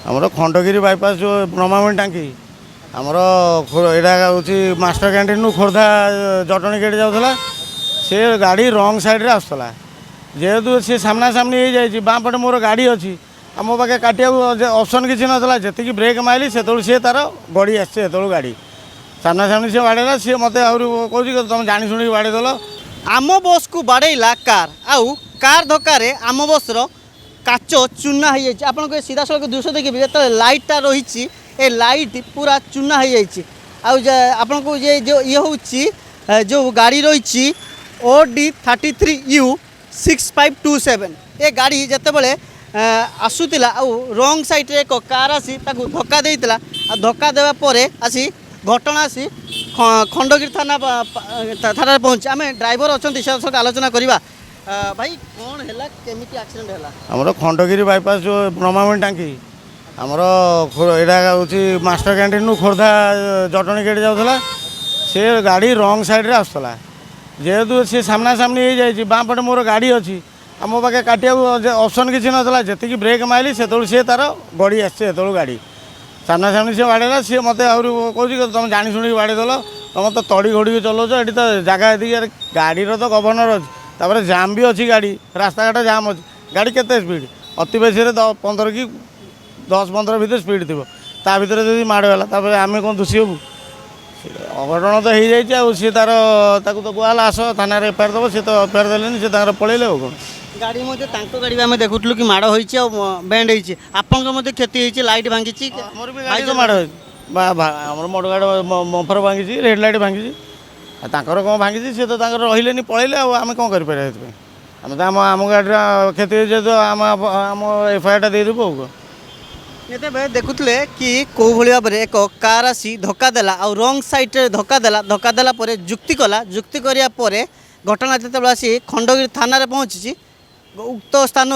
ଆମର ଖଣ୍ଡଗିରି ବାଇପାସ୍ ଯେଉଁ ବ୍ରହ୍ମାମଣି ଟାଙ୍କି ଆମର ଏଇଟା ହେଉଛି ମାଷ୍ଟର କ୍ୟାଣ୍ଟିନ୍ରୁ ଖୋର୍ଦ୍ଧା ଜଟଣୀ ଗେଟ୍ ଯାଉଥିଲା। ସେ ଗାଡ଼ି ରଙ୍ଗ ସାଇଡ଼୍ରେ ଆସୁଥିଲା। ଯେହେତୁ ସେ ସାମ୍ନାସାମ୍ନି ହେଇଯାଇଛି, ବାଁ ପଟେ ମୋର ଗାଡ଼ି ଅଛି, ଆଉ ମୋ ପାଖେ କାଟିବାକୁ ଅପସନ୍ କିଛି ନଥିଲା। ଯେତିକି ବ୍ରେକ୍ ମାରିଲି ସେତେବେଳେ ସିଏ ତାର ଗଡ଼ି ଆସିছে। ସେତେବେଳୁ ଗାଡ଼ି ସାମ୍ନାସାମ୍ନି ସିଏ ବାଡ଼େଇଲା। ସିଏ ମୋତେ ଆହୁରି କହୁଛି ତୁମେ ଜାଣି ଶୁଣିକି ବାଡ଼େଇଦେଲ। आम बस को बाड़ेला कार आउ कार धक्के आम बसर काच चूना हो जाए। आपको सीधा सड़क दृश्य देखिए जो लाइटा रही ए लाइट पूरा चूना हो जाए। आपन को ये जो ये हूँ जो गाड़ी रही OD33U 6527 ये गाड़ी जितेबले आसूला रंग साइड एक कार आसी धक्का देता। धक्का देवापर आसी घटना आसी खंडगिरी थाना थाना पहुँची आम ड्राइवर अच्छा से आलोचना करवा। भाई कौन है केमी एक्सीडेंट है? आमर खंडगिरी बाईपास जो ब्रह्मामणी टांकी आमर यहाँ हूँ master canteen Khordha Jatni gate जाऊला। से गाड़ी रंग साइड्रे आसूला। जेहेतु सी सामनासामनि हो जाए, बाँ पटे मोर गाड़ी अच्छी, आ मो पाखे काटिया ऑप्शन किसी नाला। जी ब्रेक मारिली से सी तार गड़ी आसे। गाड़ी सामनासामनि सी बाड़ेला। सी मत आहरी कह तुम जानी शुणी बाड़ेदेल। तुम तो तड़ी घोड़ी चलाऊच। ये तो जगह ये गाड़ीर तो गवर्नर अच्छी, तापर जाम भी अच्छी। गाड़ी रास्ताघाट जाम अच्छी। गाड़ी केते स्पीड अति बेसी 15 कि 10-15 भितर स्पीड थी। ता भितर जब माड़गला आम कौन दोषी हबू? अघटन तो हो जाए। सी तार ताकू तो कहला आस थाना एफआईआर दब। सी तो एफआईआर देलेनि। सी पलैले कौन गाड़ी मध्य गाड़ी आम देखुलु कि माड़ हो बैंड होती आपंकर क्षति होती। लाइट भांगी गाड़ी माड़ आम मोटर गाड़ी बंफर भांगी, रेड लाइट भांगी। तांकर कौन भांगी सी तो रही पलैले। आम कौन करें? आम तो आम गाड़ी क्षति जेहतु आम एफआईआर देदेबू। ये देखुले कि कौ भाव में एक कार आसी धक्का देला आ रंग साइड धक्का देला जुक्ति कला। जुक्ति करापर घटना जो आसी खंडगिरी थाना पहुँची उक्त स्थान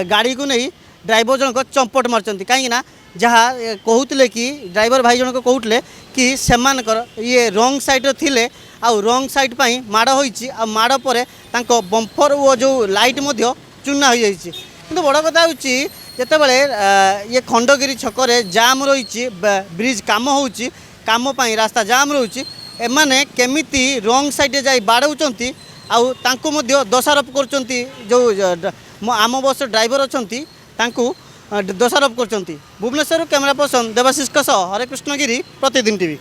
गाड़ी को नहीं ड्राइवर जनक चंपट मार्च। कहीं जहाँ कहते कि ड्राइवर भाई जनक कहते कि सेमानकर ये रंग साइड थिले आउ रंग साइड पर माड़ होती। माड़ पर बंफर वो जो लाइट चूना हो जाए। कि बड़ कथा जितेबाला ये खंडगिरी छकरे जाम रही ब्रिज काम होची काम रास्ता जाम रोचे। एमाने केमिति रंग साइड जाई बाड़ौंट आउ तांको मध्य दोषारोप कर जो आम बस ड्राइवर अच्छा दोषारोप कर। भुवनेश्वर कैमरा पर्सन देवाशीष हरे कृष्ण गिरी प्रतिदिन टीवी।